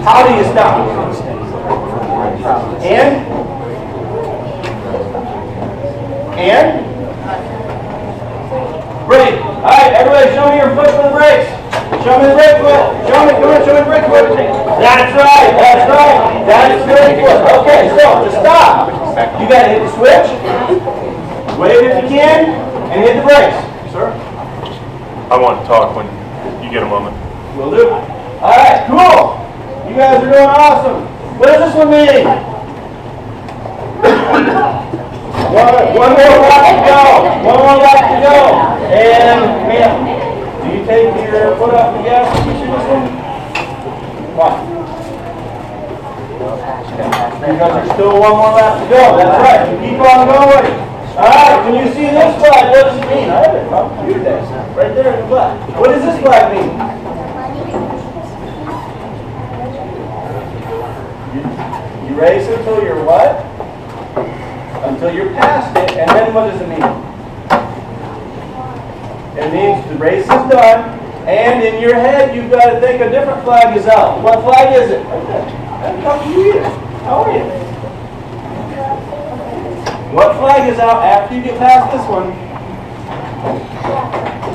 How do you stop? And? Brake. Alright, everybody show me your foot for the brakes. Show me the brake foot. Show me, come on, show me the brake foot. That's right, that's right. That's the brake foot. Okay, so to stop, you gotta hit the switch, wave if you can, and hit the brakes. Sir? I want to talk when you get a moment. Will do. Alright, cool. You guys are doing awesome. What does this one mean? One more lap to go. One more lap to go. And, ma'am, do you take your foot off the gas when you see this one? Why? Because there's still one more lap to go. That's right. You keep on going. Alright, when you see this flag, what does it mean? I have it on computer desk. Right there in the flag. What does this flag mean? You race until you're what? Until you're past it, and then what does it mean? It means the race is done, and in your head you've got to think a different flag is out. What flag is it? I haven't talked to you either. How are you? What flag is out after you get past this one?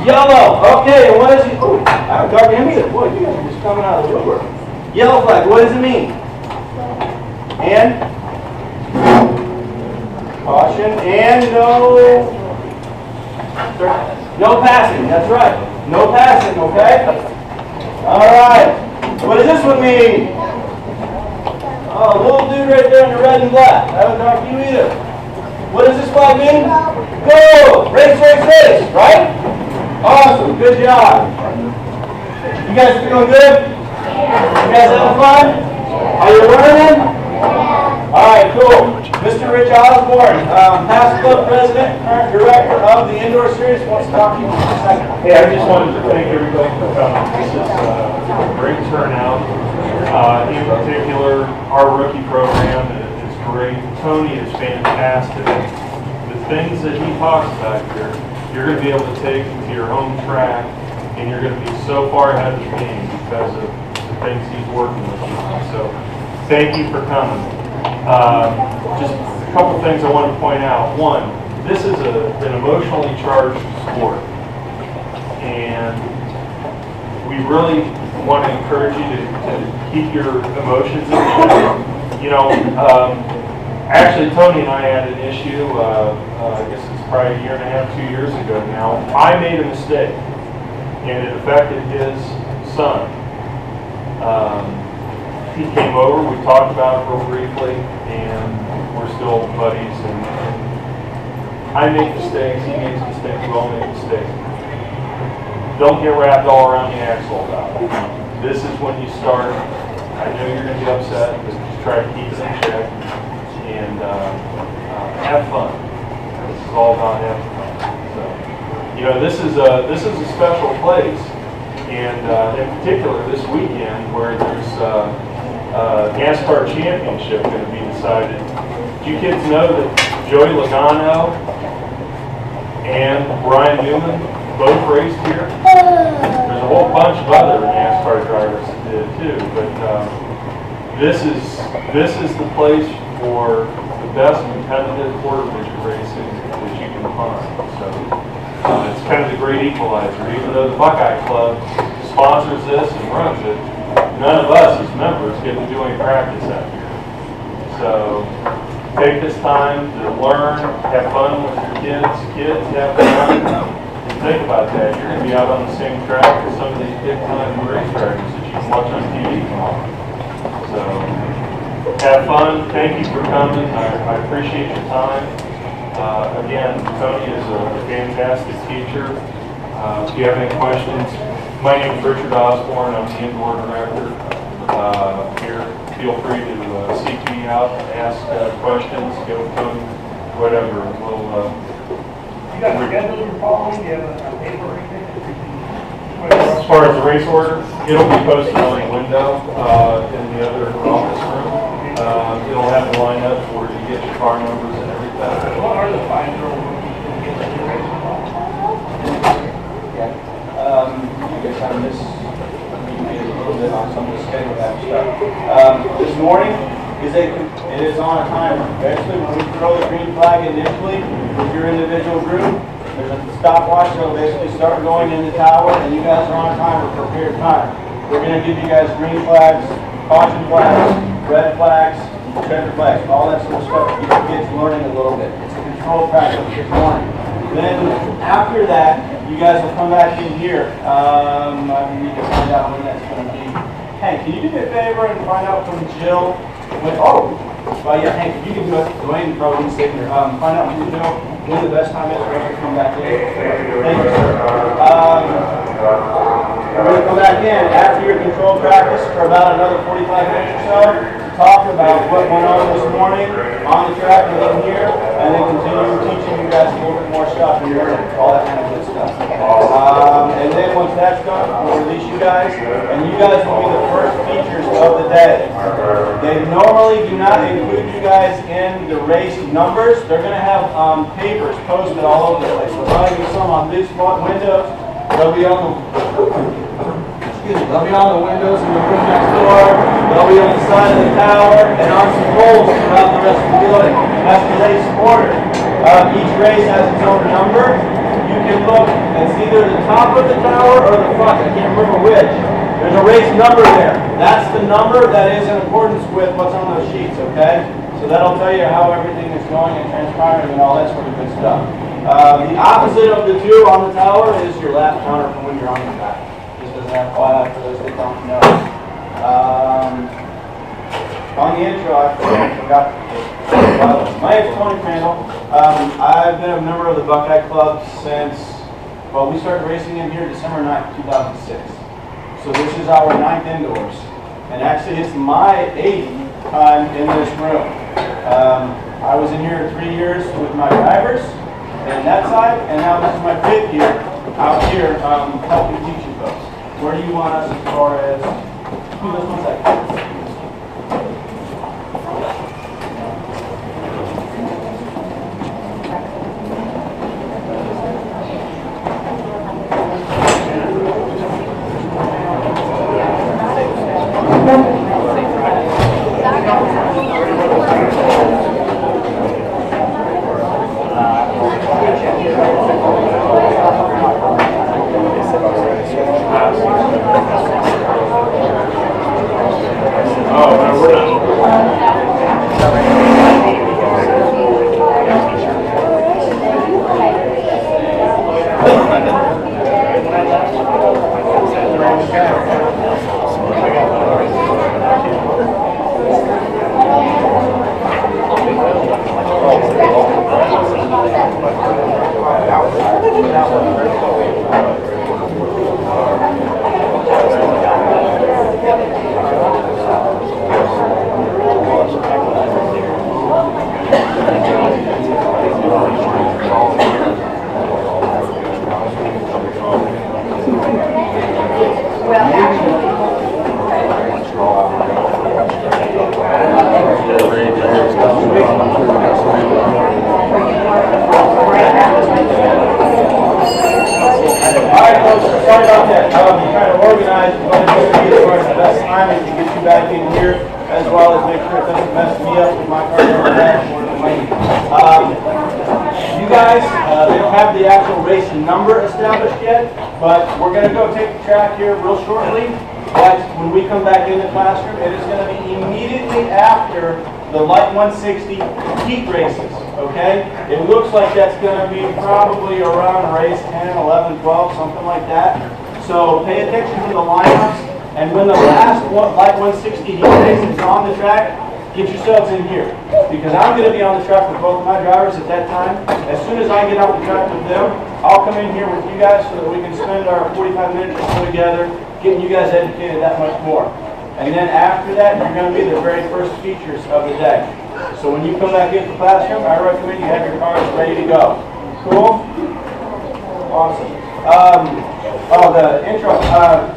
Yellow. Okay, and what is it? Oh, I haven't talked to him either. Boy, you guys are just coming out of the woodwork. Yellow flag, what does it mean? And? Caution, and no passing, that's right. No passing, okay? Alright. What does this one mean? Oh, little dude right there in the red and black. I haven't talked to you either. What does this flag mean? Go! Race, race, race, right? Awesome, good job. You guys feeling good? You guys having fun? Are you learning? Alright, cool. Mr. Rich Osborne, past club president, current director of the indoor series, wants to talk to you for a second. Hey, I just wanted to thank everybody for coming. This is a great turnout. In particular, our rookie program is great. Tony is fantastic. The things that he talks about here, you're going to be able to take to your home track, and you're going to be so far ahead of the game because of the things he's working with you. So, thank you for coming. Just a couple things I want to point out. One, this is an emotionally charged sport, and we really want to encourage you to keep your emotions in check. You know, actually, Tony and I had an issue, I guess it's probably a year and a half, 2 years ago now. I made a mistake, and it affected his son. He came over, we talked about it real briefly, and we're still buddies. And I make mistakes, he makes mistakes, we all make mistakes. Don't get wrapped all around the axle about it. This is when you start. I know you're going to be upset, but just try to keep it in check and have fun. This is all about having fun. So, you know, this is a special place, and in particular this weekend where there's NASCAR championship going to be decided. Do you kids know that Joey Logano and Brian Newman both raced here? There's a whole bunch of other NASCAR drivers that did too, but this is the place for the best competitive quarter midget racing that you can find. So it's kind of the great equalizer. Even though the Buckeye Club sponsors this and runs it, none of us as members get to do any practice out here. So take this time to learn, have fun with your kids have fun, and think about that. You're going to be out on the same track as some of these big-time race drivers that you can watch on TV tomorrow. So have fun. Thank you for coming. I appreciate your time. Again, Tony is a fantastic teacher. If you have any questions, my name is Richard Osborne. I'm the indoor director here. Feel free to seek me out, ask questions, go with Tony, whatever. We'll. You got a schedule you're following? Do you have a paper or anything? As far as the race order, it'll be posted on the window in the other office room. It'll have the lineup where you get your car numbers and everything. What are the 5-year-old rookies who get the race involved? You guys have this, you made a little bit on some of the schedule that stuff. it is on a timer. Basically, when we throw the green flag initially with your individual group, there's a stopwatch that'll basically start going in the tower, and you guys are on a timer for a period of time. We're going to give you guys green flags, caution flags, red flags, checker flags, all that sort of stuff to get kids learning a little bit. It's a control practice this morning. Then after that, you guys will come back in here. I need to find out when that's going to be. Hank, can you do me a favor and find out from Jill when, well, yeah, Hank, if you can do it, Dwayne probably needs to stay here. Find out from Jill when the best time is for us to come back in. Thank you, sir. We're going to come back in after your control practice for about another 45 minutes or so, talk about what went on this morning on the track and in here, and then continue teaching you guys a little bit more stuff and learning, all that kind of good stuff. And then once that's done, we'll release you guys, and you guys will be the first features of the day. They normally do not include you guys in the race numbers. They're going to have papers posted all over the place. There'll probably be some on big spot windows. They'll be on the windows in the room next door. They'll be on the side of the tower and on some poles throughout the rest of the building. That's the race order. Each race has its own number. You can look, it's either the top of the tower or the front. I can't remember which. There's a race number there. That's the number that is in accordance with what's on those sheets, okay? So that'll tell you how everything is going and transpiring and all that sort of good stuff. The opposite of the two on the tower is your lap counter from when you're on the track. Just as an FYI for those that don't know. On the intro, I forgot. My name's Tony Crandall. I've been a member of the Buckeye Club since, well, we started racing in here December 9th, 2006. So this is our 9th indoors. And actually it's my 8th time in this room. I was in here 3 years with my drivers and that side, and now this is my 5th year out here helping teach you folks. Where do you want us as far as, just 1 second. Number established yet, but we're going to go take the track here real shortly. But when we come back in the classroom, it is going to be immediately after the Light 160 heat races, okay? It looks like that's going to be probably around race 10, 11, 12, something like that. So pay attention to the lineups, and when the last Light 160 heat race is on the track, get yourselves in here, because I'm going to be on the track with both my drivers at that time. As soon as I get off the track with them, I'll come in here with you guys so that we can spend our 45 minutes or so together, getting you guys educated that much more. And then after that, you're going to be the very first features of the day. So when you come back into the classroom, I recommend you have your cars ready to go. Cool? Awesome. The intro.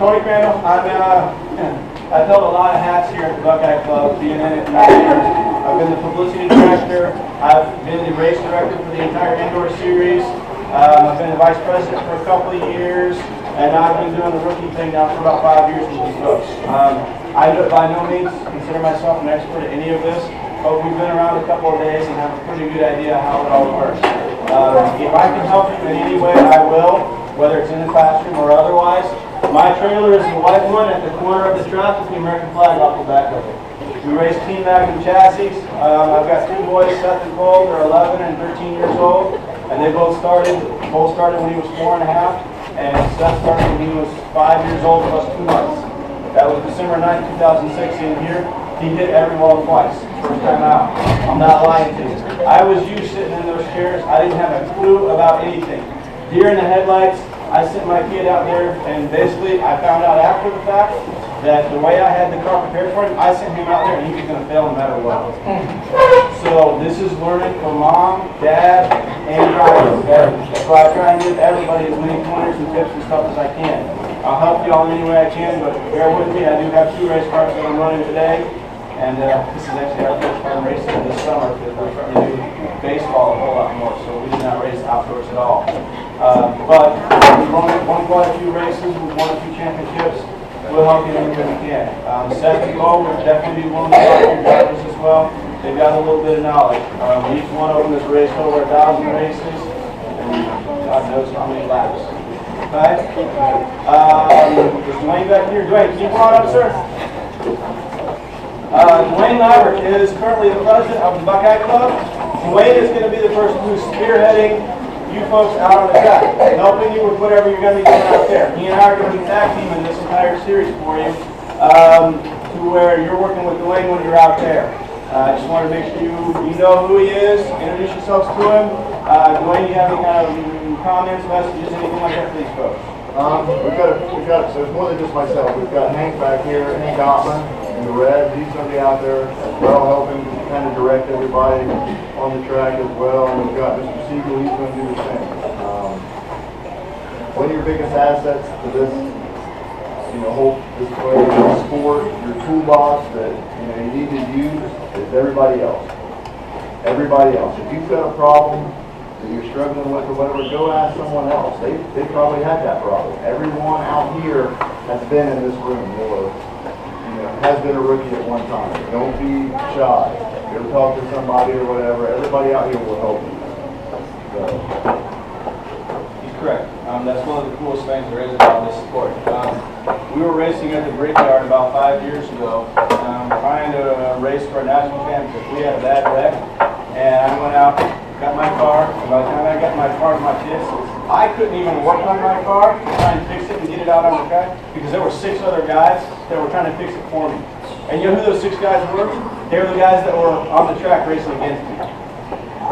Tony Crandall. I've held a lot of hats here at the Buckeye Club, being in it 9 years. I've been the publicity director. I've been the race director for the entire indoor series. I've been the vice president for a couple of years, and I've been doing the rookie thing now for about 5 years with these folks. I by no means consider myself an expert at any of this, but we've been around a couple of days and have a pretty good idea how it all works. If I can help you in any way, I will, whether it's in the classroom or otherwise. My trailer is the white one at the corner of the truck with the American flag off the back of it. We race Team Magnum chassis. I've got two boys, Seth and Cole. They're 11 and 13 years old, and they both started. Cole started when he was 4 and a half, and Seth started when he was 5 years old plus 2 months. That was December 9, 2006 in here. He hit every wall twice, first time out. I'm not lying to you. I was you sitting in those chairs. I didn't have a clue about anything. Deer in the headlights, I sent my kid out there, and basically I found out after the fact that the way I had the car prepared for him, I sent him out there and he was going to fail no matter what. So this is learning from mom, dad, and drivers. So I try and give everybody as many pointers and tips and stuff as I can. I'll help you all in any way I can, but bear with me. I do have 2 race cars that I'm running today, and this is actually our first time racing this summer because we're starting to do baseball a whole lot more, so we did not race outdoors at all. But we've won quite a few races, we've won a few championships. We'll help you any way we can. Seth and Cole will definitely be willing to talk to your drivers as well. They've got a little bit of knowledge. Each one of them has raced over 1,000 races, and God knows how many laps. Okay? Is Dwayne back here? Dwayne, can you come on up, sir? Dwayne Lambert is currently the president of the Buckeye Club. Dwayne is going to be the person who's spearheading you folks out on the track, helping you with whatever you're going to be doing out there. He and I are going to be tag teaming this entire series for you to where you're working with Dwayne when you're out there. I just want to make sure you know who he is, introduce yourselves to him. Dwayne, you have any kind of comments, messages, anything like that for these folks? So it's more than just myself. We've got Hank back here, Hank Gottman in the red. He's going to be out there as well, helping kind of direct everybody on the track as well. And we've got Mr. Siegel, he's going to do the same. One of your biggest assets to this, whole this sport, your toolbox that you need to use is everybody else. Everybody else. If you've got a problem that you're struggling with or whatever, go ask someone else. They probably had that problem. Everyone out here has been in this room or has been a rookie at one time. Don't be shy. Go talk to somebody or whatever. Everybody out here will help you. So. He's correct. That's one of the coolest things there is about this sport. We were racing at the Brickyard about 5 years ago, trying to race for a national championship. We had a bad wreck, and I went out, got my car, and by the time I got my car to my kids, I couldn't even work on my car to try and fix it and get it out on the track because there were 6 other guys that were trying to fix it for me. And you know who those 6 guys were? They were the guys that were on the track racing against me.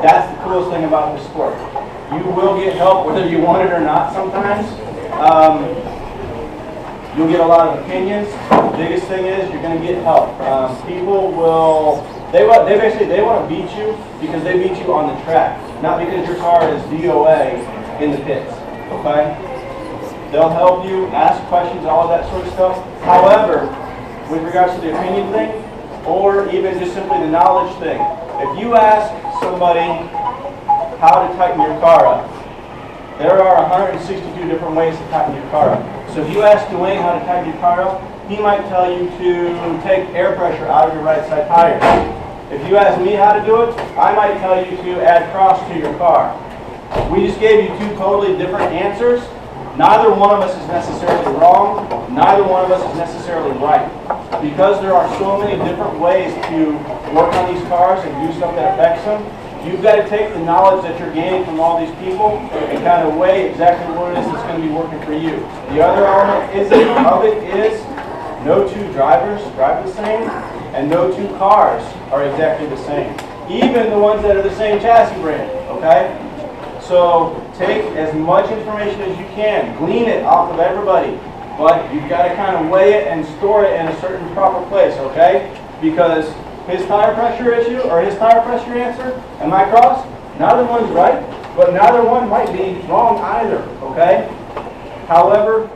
That's the coolest thing about this sport. You will get help whether you want it or not sometimes. You'll get a lot of opinions. The biggest thing is you're going to get help. People will, they want to beat you because they beat you on the track, not because your car is DOA in the pits, okay? They'll help you, ask questions, all of that sort of stuff. However, with regards to the opinion thing, or even just simply the knowledge thing, if you ask somebody how to tighten your car up, there are 162 different ways to tighten your car up. So if you ask Dwayne how to tighten your car up, he might tell you to take air pressure out of your right side tire. If you ask me how to do it, I might tell you to add cross to your car. We just gave you 2 totally different answers. Neither one of us is necessarily wrong. Neither one of us is necessarily right. Because there are so many different ways to work on these cars and do stuff that affects them, you've got to take the knowledge that you're gaining from all these people and kind of weigh exactly what it is that's going to be working for you. The other element of it is no 2 drivers drive the same, and no 2 cars are exactly the same. Even the ones that are the same chassis brand, okay? So take as much information as you can, glean it off of everybody, but you've got to kind of weigh it and store it in a certain proper place, okay? Because his tire pressure issue or his tire pressure answer and my cross, neither one's right, but neither one might be wrong either, okay? However,